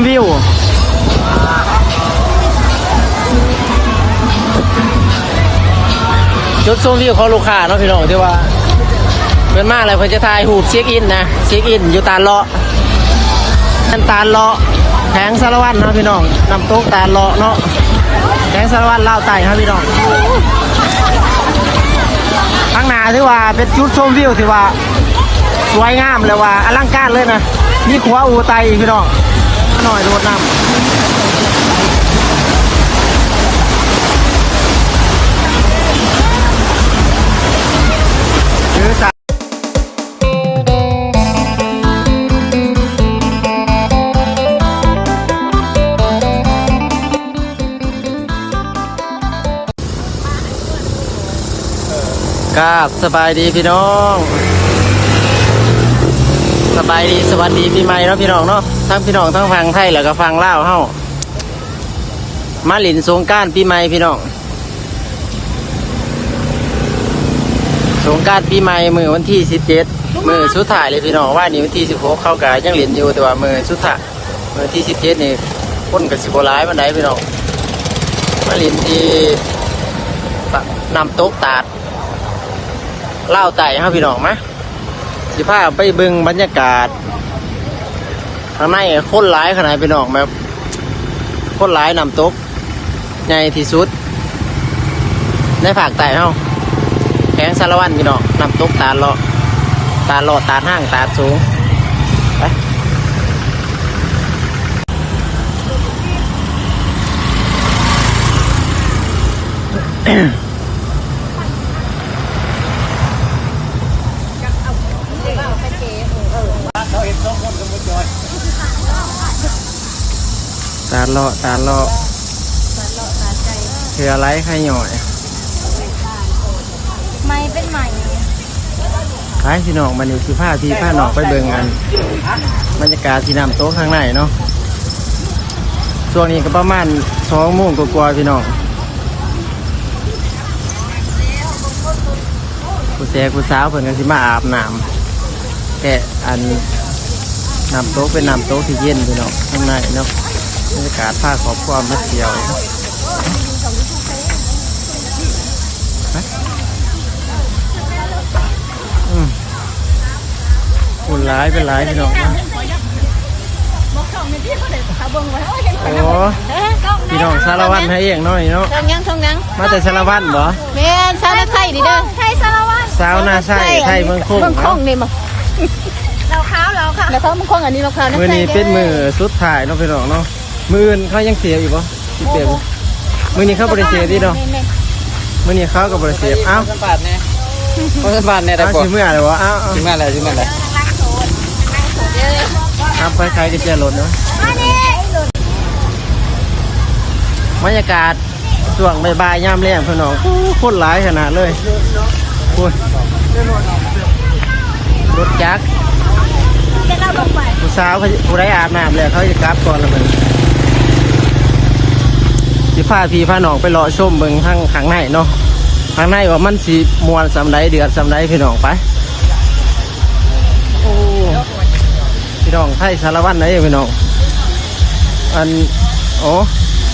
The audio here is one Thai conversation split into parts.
วิวจุดชมวิวของลูกค้าเนาะพี่น้องที่ว่าเป็นมากเลยเพื่อจะถ่ายรูปเช็คอินนะเช็คอินอยู่ตาเลาะนั่นตาเลาะแผงสารวัตรเนาะพี่น้องนำโต๊ะตาเลาะเนาะแผงสารวัตรเล่าไต่ครับพี่น้องข้างหน้าที่ว่าเป็นจุดชมวิวที่ว่าสวยงามเลยว่าอลังการเลยนะนี่ขัวอูไตพี่น้องหน่อยโดดน้ำครับสบายดีพี่น้องสบายดีสวัสดีปีใหม่เนาะพี่น้องเนาะทั้งพี่น้องทั้งฟังไทยแล้วก็ฟังลาวเฮามาหลินสงกรานต์ปีใหม่พี่น้องสงกรานต์ปีใหม่มื้อวันที่17มื้อสุดท้ายเลยพี่น้องว่านี่วันที่16เข้าก็ยังหลินอยู่แต่ว่ามื้อสุดท้ายมื้อที่17นี่คนก็สิบ่หลายปานใดพี่น้องมาหลินที่น้ำตกตาดเล่าไต่ครับพี่น้องมะสิพาไปเบิ่งบรรยากาศข้างในคนหลายขนาดพี่น้องแบบคนหลายนำตกใหญ่ที่สุดในภาคใต้เฮาแข้งสารวัตรพี่น้องนำตกตาเลาะตาห้างตาสูงไปตาเลาะคืออะไรใครหน่อยไม่เป็นใหม่ขายพี่น้องมันอยู่ที่ผ้าหนอกไปเบิ่งกันบรรยากาศที่นำโต๊ะข้างในเนาะช่วงนี้ก็ประมาณ2 โมงกว่าพี่น้องผู้สาวเพิ่นก็สิมาอาบน้ำแกอันนำโต๊ะเป็นนำโต๊ะที่เย็นพี่น้องข้างในเนาะบรรยากาศผ้าขอบความมาเที่ยวคุณร้ายเป็นร้ายพี่น้องโอ้พี่น้องสารวัตรให้เองน้อยเนาะทงยังมาแต่สารวัตรบ่แม่ชาวนาไทยดิเด้อไทยสารวัตรสาวนาไทยเมืองคงนี่มั้งเราขาวค่ะแล้วเขาเมืองคงอันนี้เราขาวนะมื้อนี้เป็นมื้อสุดท้ายเนาะพี่น้องเนาะมื้ออื่นเขายังเสียอยู่บ่สิเปลี่ยนมื้อนี้เขาบ่ได้เสียดิเนาะมื้อนี้เขาก็บ่ได้เสียเอ้าสัมภาษณ์แน่สัมภาษณ์แน่ได้บ่สิมื้ออะไรวะเอ้าสิมื้ออะไรครับไปขายกุญแจรถเนาะบรรยากาศช่วงบ่ายๆยามแลงพี่น้องคนหลายขนาดเลยคุณรถจักรผู้สาวผู้ใดอาบน้ำแล้วเขาจะกลับก่อนแล้วมันสิพาพี่พาน้องไปรอชมเบิ่งข้างในเนาะข้างในว่ามันสีมวนสำใดเดือดสำใดพี่น้องไปโอ้พี่น้องไทยสารวัตรไหนพี่น้องอั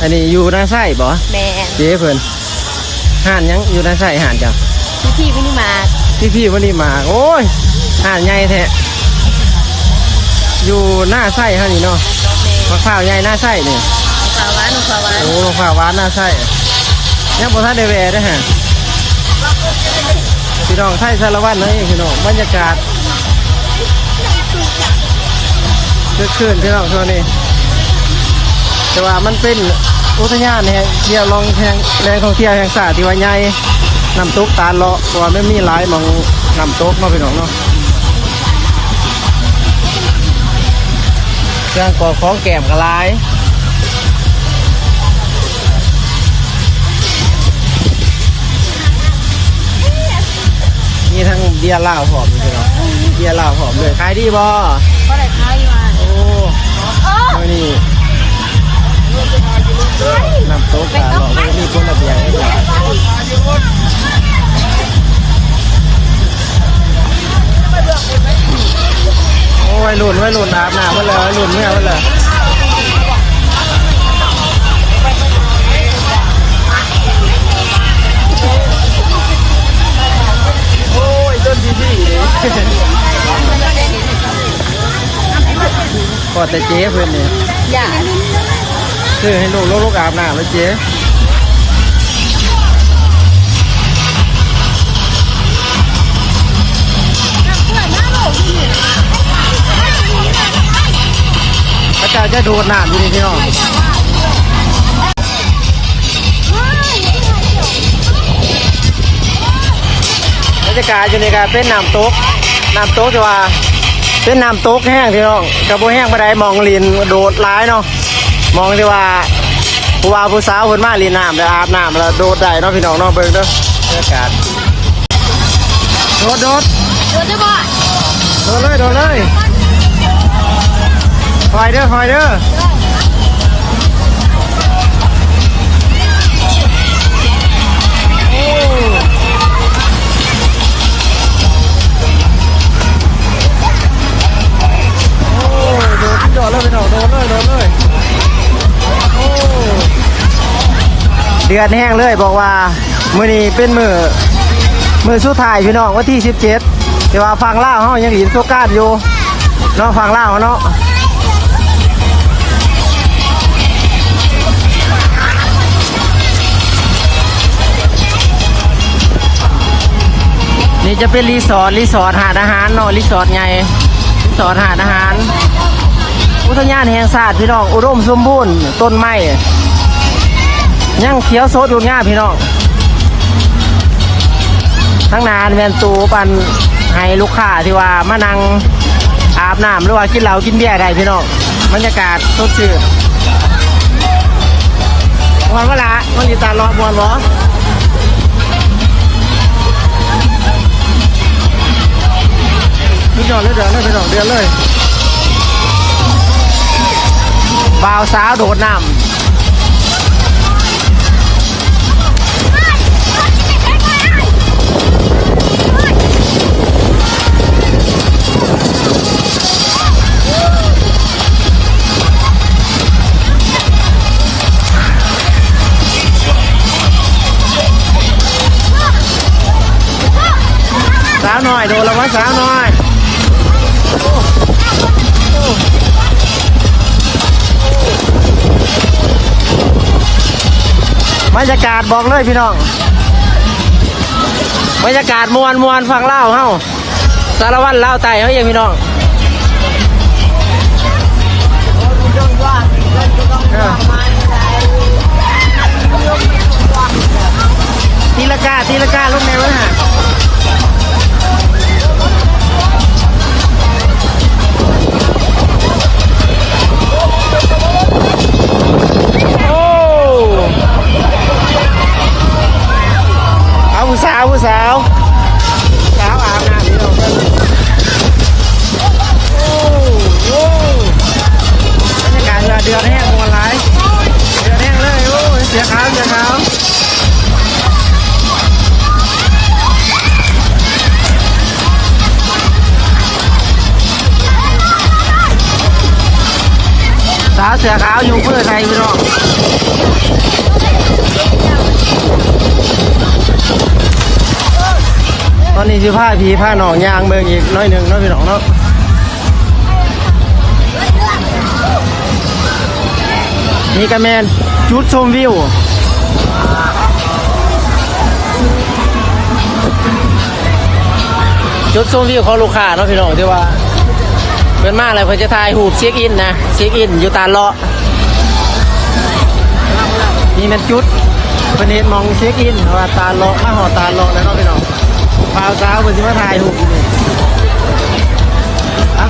นนี้อยู่หน้าไส้บ่แม่เจ๊เพิ่นห่านยังอยู่หน้าไส้ห่านจ้ะพี่วันนี้มาโอ้ยห่านใหญ่แท้อยู่หน้าไส้ฮะนี่เนาะมะพร้าวใหญ่หน้าไส้นี่โอ้มะพร้าวหวานหน้าไส้ยังบ่ทันได้แวะเด้อฮะพี่น้องไทยสารวัตรเนาะพี่น้องบรรยากาศคึกคืนพี่น้องช่วงนี้แต่ว่ามันเป็นอุทยานเนี่ยเที่ยวลองแรงท่องเที่ยวแห่งชาติที่ว่าใหญ่น้ำตกตาเลาะเพราะว่าไม่มีหลายมองน้ำตกเนาะพี่น้องเนาะเครื่องก่อของแก้มกระลายนี่ทั้งเบียร์เหล้าหอมพี่น้องเบียร์เหล้าหอมเลยขายดีบ่ก็ได้ขายอยู่อ่ะโอ้นี่น้ำโต๊ะตาเลาะไม่มีคนระเบียงให้ด้วยโอ้ยหลุนอาบน้ำมาเลยหลุนเมื่อมาเลย อแต่เจ๊เพื่อนนี่ อย่า ซื้อให้ลูกอาบน้ำแล้วเจ๊พระเจ้าจะดูดน้ำอยู่นี่พี่น้องบรรยากาศอยู่ในการเป็นน้ำตกจะว่าเป็นน้ำตกแห้งพี่น้องกระโบแห้งมาได้มองลินโดดร้ายเนาะมองที่ว่าผู้สาวคนมาลินน้ำแล้วอาบน้ำแล้วโดดได้เนาะพี่น้องเนาะเบิ่งเด้อบรรยากาศโดดจะบ่ โดดเลยคอยเด้อโดดเลยพี่น้องโดดเลยโอ้เดือดแห้งเลยบอกว่ามื้อนี้เป็นมื้อสุดท้ายพี่น้องวันที่17แต่ว่าฟังลาวเฮายังหลีนโซกาดอยู่เนาะฟังลาวเนาะนี่จะเป็นรีสอร์ทหาดอาหารเนาะรีสอร์ทใหญ่รีสอร์ทหาดอาหารอุทยานแห่งชาติพี่น้องอุดมสมบูรณ์ต้นไม้ยังเขียวสดอยู่ง่ายพี่น้องทั้งนานแวนตูปันให้ลูกค้าที่ว่ามานั่งอาบน้ำหรือว่ากินเหล้ากินเบียร์ได้พี่น้องบรรยากาศสดชื่นวันเวลาวันนี้ตาล้อมวนล้อทุกอย่างเลยเดือนเลยพี่น้องเดือนเลยบ่าวสาวโดดน้ำสาวหน่อยโดนแล้ววะสาวหน่อยบรรยากาศบอกเลยพี่น้องบรรยากาศมวนฟังเล่าเฮ้าสารวัตรเล่าไต่เฮ้ยพี่น้องตีละกาลูกแมวนะฮะผู้สาวอาบน้ำนี่เราบรรยากาศเดือดแห้งมวนร้ายเดือดแห้งเลยโอ้เสียขาวสาวเสือขาวอยู่เพื่อไทยพี่น้องตอนนี้สิผ้าหนองยางเมืองอีกน้อยหนึ่งเนาะพี่น้องเนาะนี่กระแมนจุดชมวิวของลูกค้าเนาะพี่น้องที่ว่าเป็นมากเลยเพื่อจะถ่ายหูปเช็คอินอยู่ตาเลาะนี่มันจุดประเด็นมองเช็คอินว่าตาเลาะมาห่อตาเลาะแล้วเนาะพี่น้องบ่าวสาวเพื่อนที่มาถ่ายหูปนี่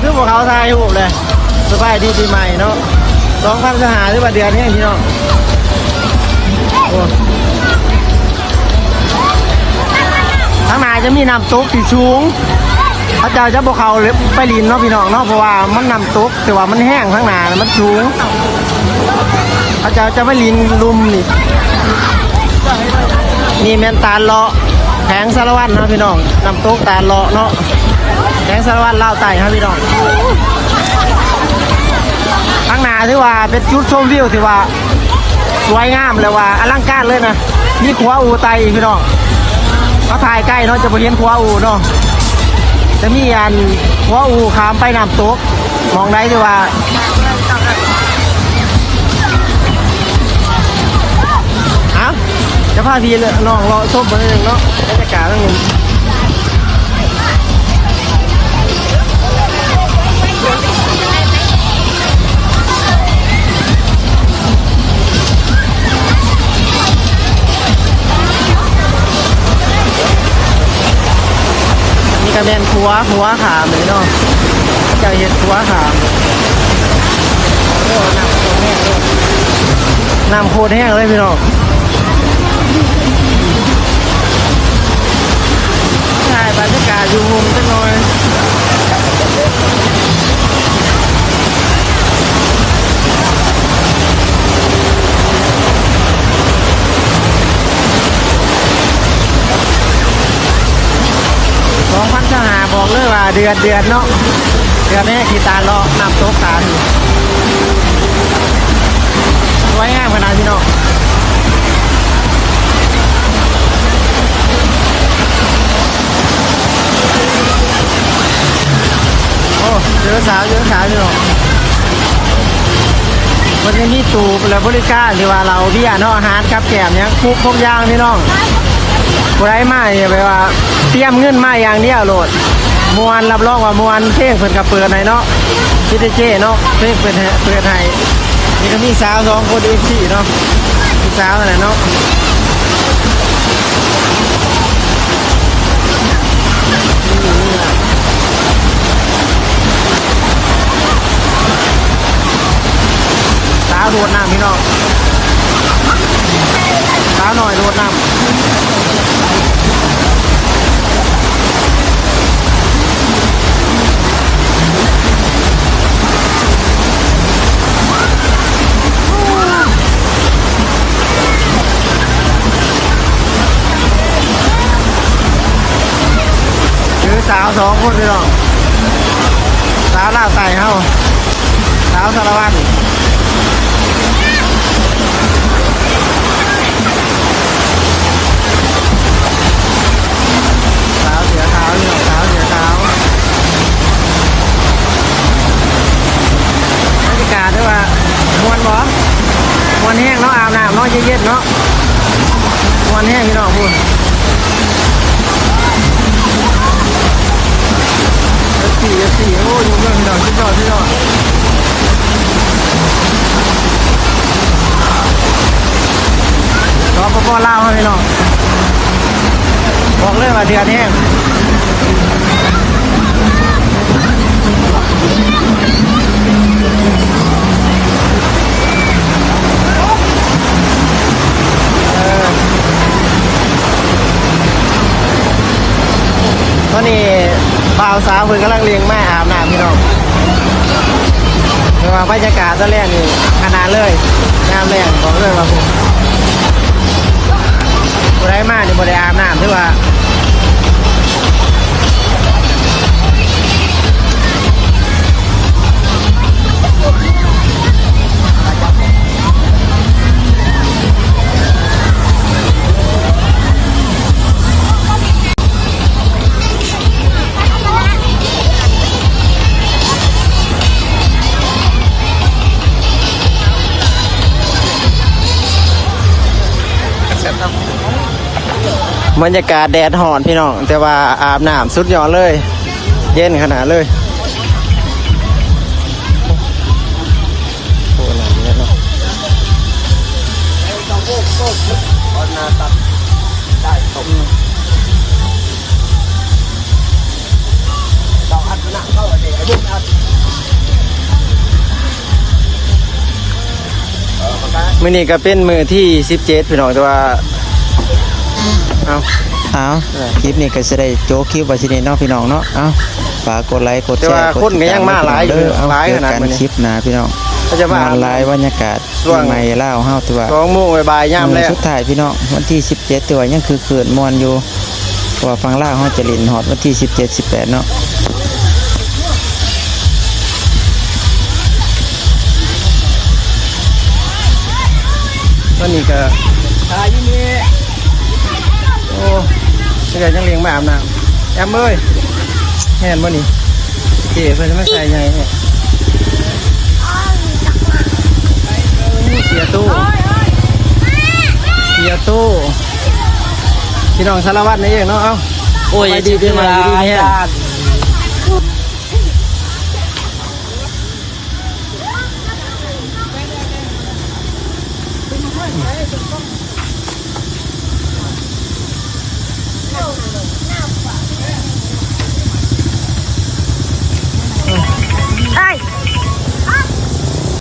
คือพวกเขาถ่ายหูปเลยสบายดีปีใหม่เนาะ2,000 สหาหรือว่าเดือนนี้พี่น้องทั้งหน้าจะมีน้ำตกที่สูงพระเจ้าจะบอกเขาไปลินเนาะพี่น้องเนาะเพราะว่ามันน้ำตกแต่ว่ามันแห้งทั้งหน้ามันสูงพระเจ้าจะไปลินลุมนี่แมนตาเลาะแผงสารวัตรเนาะพี่น้องน้ำตกตาเลาะเนาะแผงสารวัตรเล่าไต่ครับพี่น้องทั้งหน้าที่ว่าเป็นจุดชมวิวที่ว่าสวยงามเลยว่าอลังการเลยนะนี่ขัวอูไตพี่น้องเขาถ่ายใกล้เนาะจะไปเห็นขัวอูเนาะจะมีอันขัวอูขามไปน้ำตกมองได้ที่ว่า าพี่น้องรอชมมาหนึ่งเนาะบรรยากาศทั้งนี้นี่ก็เป็นหัวขามเลยเนาะจะเห็นหัวขามโอ้น้ำโคตรแห้งเลยพี่น้องถ่ายบรรยากาศอยู่มุมจังหน่อย2,500บอกเลยว่าเดือนเนาะเดือนนี้กีตาร์เลาะน้ำโต๊ะขาอยู่ไว้งามขนาดพี่น้องโอ้เยอะสาวพี่น้องวันนี้มีตูบและบริการที่ว่าเราเบี้ยเนาะอาหารกับแกมเนี้ยพวกย่างพี่น้องผู้ใดมาเนี่ยแปลว่าเตรียมเงินมาอย่างเดียวโหลดมวนรับรองว่ามวนเพลงเพิ่นกับเปิดในเนาะคิดได้เจ้เนาะเพลงเปิดให้นี่ก็มีสาว2คนอีก4เนาะมีสาวอะไรเนาะสาวโดดน้ำพี่น้องสาวหน่อยโดดน้ำสาว2คนพี่น้องสาวลาวใต้เฮาสาวสารวัตรสาวเสือขาวพี่น้องสาวเสือขาวบรรยากาศด้วยว่ามวนบ่มวนแห้งเนาะอาบน้ำเนาะเย็นๆเนาะมวนแห้งพี่น้องพูดสี่โอ้ยเรื่องพี่น้องที่ยอดรอปอเล่าให้พี่น้องบอกเลยว่าเดือนแห้งตอนนี้บ่าวสาวเพิ่นกำลังเลี้ยงแม่อาบน้ำพี่น้องเรียกว่าบรรยากาศตอนแรกนี่ขนาดเลยน้ำแรงบอกเลยว่าผมบ่ได้มานี่บ่ได้อาบน้ำหรือว่าบรรยากาศแดดห่อนพี่น้องแต่ว่าอาบน้ำสุดยอดเลยเย็นขนาดเลยโอ้หนาวเย็นเนาะมื้อนี้ก็เป็นมื้อที่17พี่น้องแต่ว่าเอาคลิปนี้ก็จะได้โจ๊กคลิปไว้ที่นี่เนาะพี่น้องเนาะเอาฝากกดไลค์กดแชร์กดติดตามมาหลายอยู่หลายขนาดนี้คลิปหน้าพี่น้องจะมาไลฟ์บรรยากาศช่วงใหม่เล่าเฮาตัว2 โมงบ่ายๆยามแล้วสุดท้ายพี่น้องวันที่17ตัวยังคือคืนม่วนอยู่ว่าฟังล่าเฮาจะเล่นฮอดวันที่17 18เนาะตอนนี้ก็โอ้เดี๋ยวยังเลี้ยงมาอาบน้ำแอมเอ้ยแม่นบ่นี่เจ๊เพิ่นไม่ใส่ไงเนี่ยเกียร์ตู้ พี่น้องสารวัตรนี่เองเนาะเอ้า โอ้ย ไปดีปีใหม่ดีแฮะ